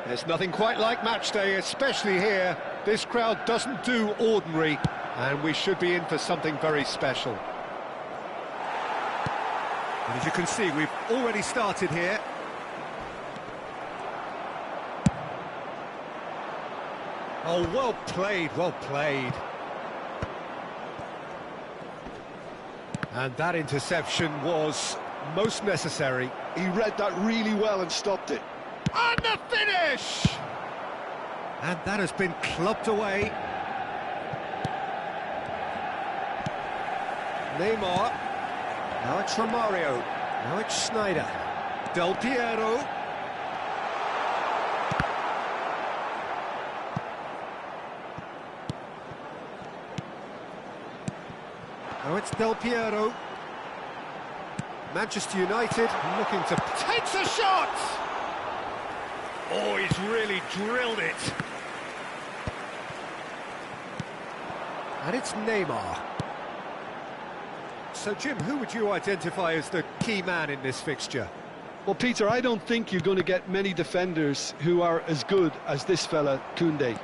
There's nothing quite like match day, especially here. This crowd doesn't do ordinary, and we should be in for something very special. And as you can see, we've already started here. Oh, well played, well played. And that interception was most necessary. He read that really well and stopped it. And the finish! And that has been clubbed away. Neymar. Now it's Romario. Now it's Schneider. Del Piero. Now it's Del Piero. Manchester United looking to... Takes a shot! Oh, he's really drilled it. And it's Neymar. So, Jim, who would you identify as the key man in this fixture? Well, Peter, I don't think you're going to get many defenders who are as good as this fella, Koundé.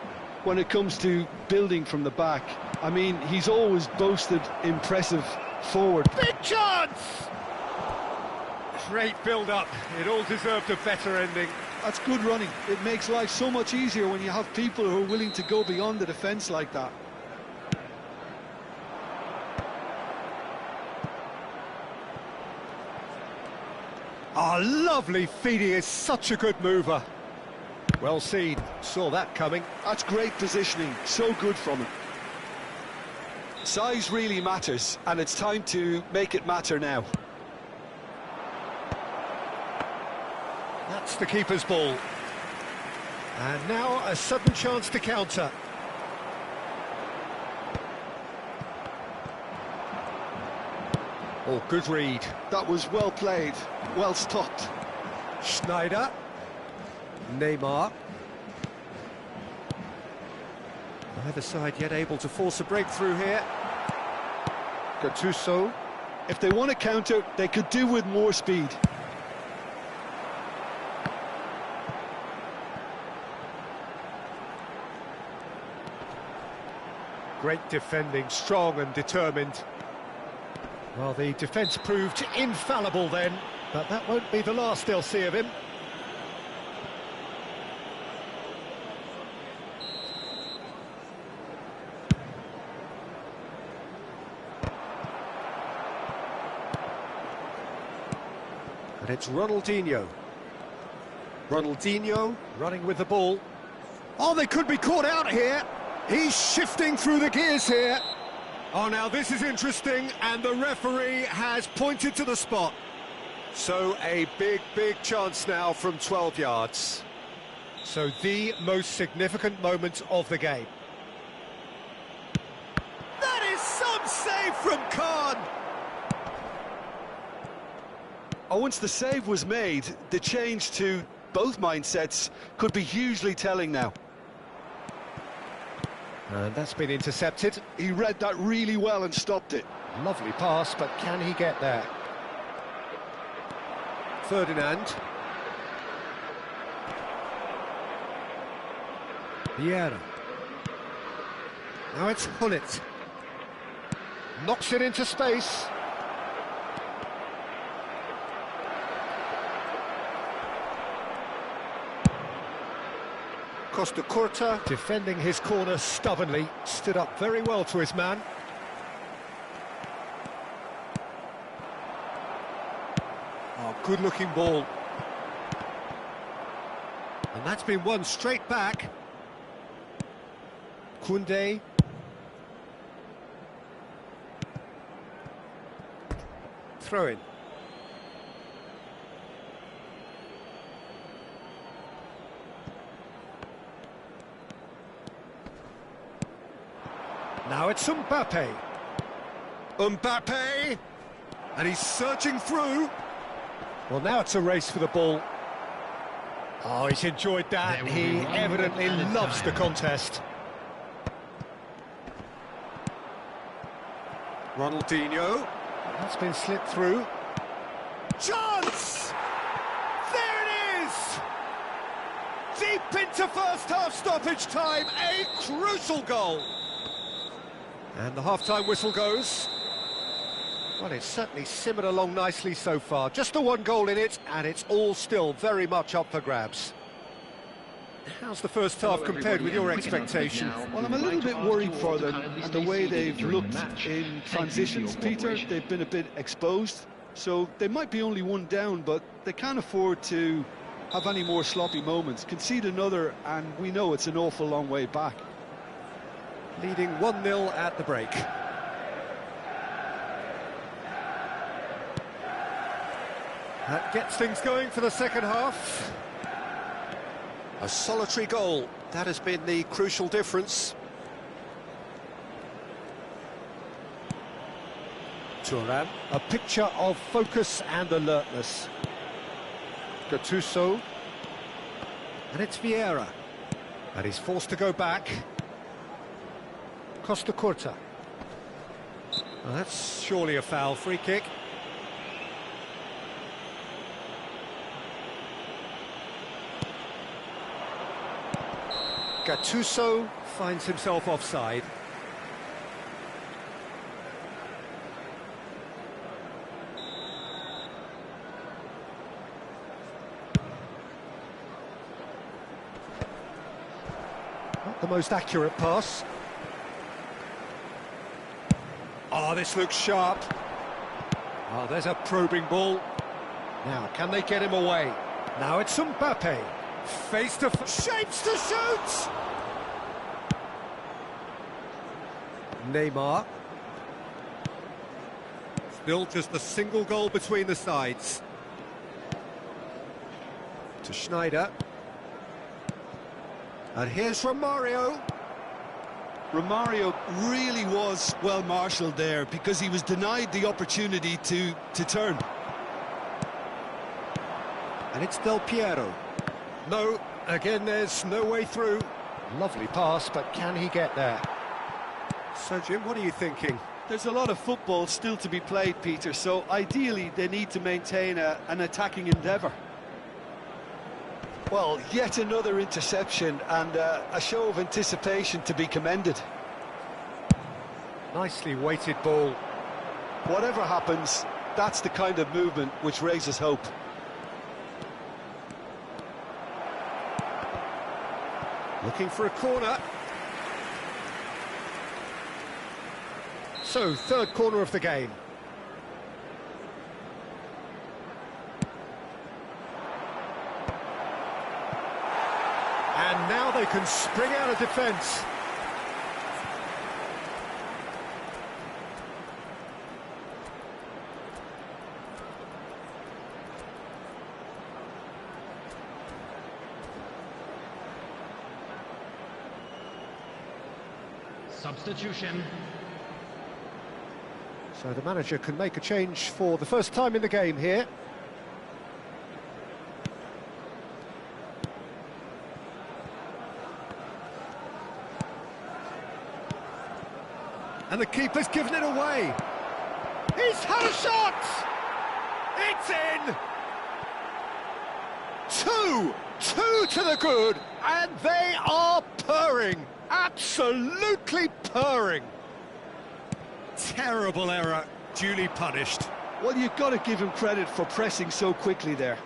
When it comes to building from the back, I mean, he's always boasted impressive forward. Big chance! Great build-up. It all deserved a better ending. That's good running. It makes life so much easier when you have people who are willing to go beyond the defence like that. Ah, lovely feed. He is such a good mover. Well seen. Saw that coming. That's great positioning. So good from him. Size really matters, and it's time to make it matter now. That's the keeper's ball. And now a sudden chance to counter. Oh, good read. That was well played, well stopped. Schneider. Neymar. Neither side yet able to force a breakthrough here. Gattuso. If they want to counter, they could do with more speed. Great defending, strong and determined. Well, the defence proved infallible then, but that won't be the last they'll see of him. And it's Ronaldinho. Ronaldinho running with the ball. Oh, they could be caught out here. He's shifting through the gears here. Oh, now this is interesting, and the referee has pointed to the spot. So a big chance now from 12 yards. So the most significant moment of the game. That is some save from Khan. Oh, once the save was made, the change to both mindsets could be hugely telling now. And that's been intercepted. He read that really well and stopped it. Lovely pass, but can he get there? Ferdinand. Vieira. Now it's Hullet. Knocks it into space. Costa Curta, defending his corner stubbornly, stood up very well to his man. Oh, good-looking ball. And that's been won straight back. Koundé. Throw in. Now it's Mbappe. Mbappe! And he's searching through. Well, now it's a race for the ball. Oh, he's enjoyed that. He evidently loves the contest. Ronaldinho. That's been slipped through. Chance! There it is! Deep into first-half stoppage time. A crucial goal. And the half-time whistle goes. Well, it's certainly simmered along nicely so far. Just the one goal in it, and it's all still very much up for grabs. How's the first half compared with your expectation? Well, I'm a little bit worried for them and the way they've looked in transitions. Peter, they've been a bit exposed, so they might be only one down, but they can't afford to have any more sloppy moments. Concede another, and we know it's an awful long way back. Leading 1-0 at the break. That gets things going for the second half. A solitary goal, that has been the crucial difference. Thuram, a picture of focus and alertness. Gattuso. And it's Vieira. And he's forced to go back. Costa Curta. Well, that's surely a foul. Free kick. Gattuso finds himself offside. Not the most accurate pass. Oh, this looks sharp. Oh, there's a probing ball. Now, can they get him away? Now it's Mbappe. Face to shapes to shoot. Neymar. Still just a single goal between the sides. To Schneider. And here's Romario. Romario really was well marshalled there because he was denied the opportunity to turn. And it's Del Piero. No, again there's no way through. Lovely pass, but can he get there? So Jim, what are you thinking? There's a lot of football still to be played, Peter, so ideally they need to maintain an attacking endeavour. Well, yet another interception and a show of anticipation to be commended. Nicely weighted ball. Whatever happens, that's the kind of movement which raises hope. Looking for a corner. So, third corner of the game. And now they can spring out of defence. Substitution. So the manager can make a change for the first time in the game here. And the keeper's given it away. He's had a shot! It's in! Two to the good, and they are purring. Absolutely purring. Terrible error, duly punished. Well, you've got to give him credit for pressing so quickly there.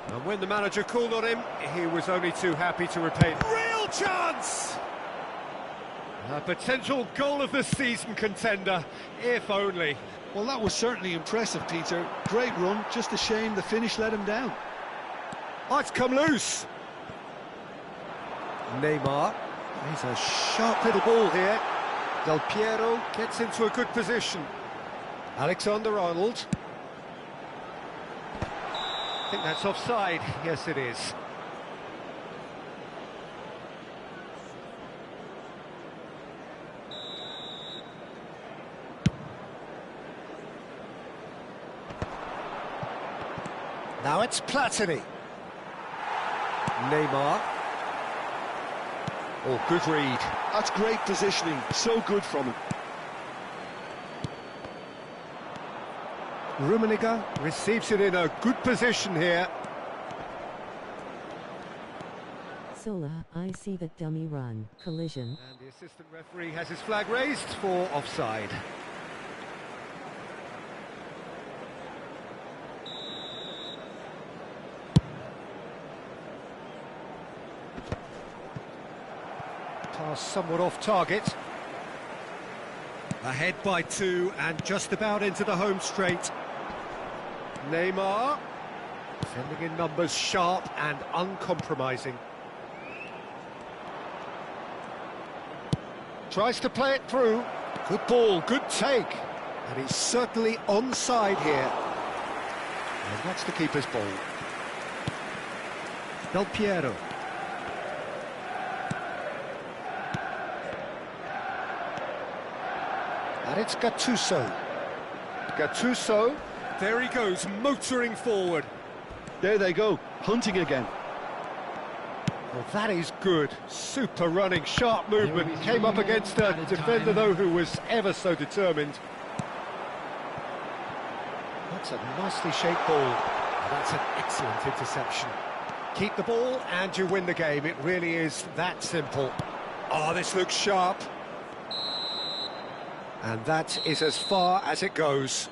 And when the manager called on him, he was only too happy to repay. Real chance! A potential goal of the season contender, if only. Well, that was certainly impressive, Peter. Great run, just a shame the finish let him down. Oh, it's come loose. Neymar, he's a sharp little ball here. Del Piero gets into a good position. Alexander-Arnold. I think that's offside. Yes, it is. Now it's Platini. Neymar. Oh, good read. That's great positioning, so good from him. Rummenigge receives it in a good position here. Sola, I see that dummy run, collision. And the assistant referee has his flag raised for offside. Pass somewhat off target. Ahead by 2 and just about into the home straight. Neymar, defending in numbers, sharp and uncompromising. Tries to play it through. Good ball, good take. And he's certainly onside here. And that's the keeper's ball. Del Piero. And it's Gattuso. Gattuso, there he goes, motoring forward. There they go, hunting again. Well, that is good. Super running, sharp movement. Came up against a defender, though, who was ever so determined. That's a nicely shaped ball. And that's an excellent interception. Keep the ball and you win the game. It really is that simple. Oh, this looks sharp. And that is as far as it goes.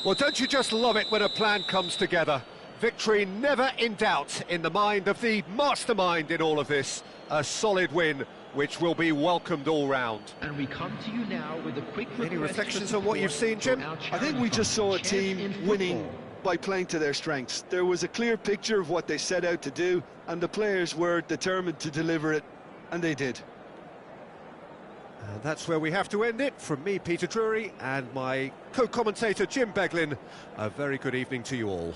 Well, don't you just love it when a plan comes together? Victory never in doubt in the mind of the mastermind in all of this. A solid win, which will be welcomed all round. And we come to you now with a quick Any reflections on what you've seen, Jim? I think we just saw a team winning by playing to their strengths. There was a clear picture of what they set out to do, and the players were determined to deliver it, and they did. And that's where we have to end it. From me, Peter Drury, and my co-commentator, Jim Beglin, a very good evening to you all.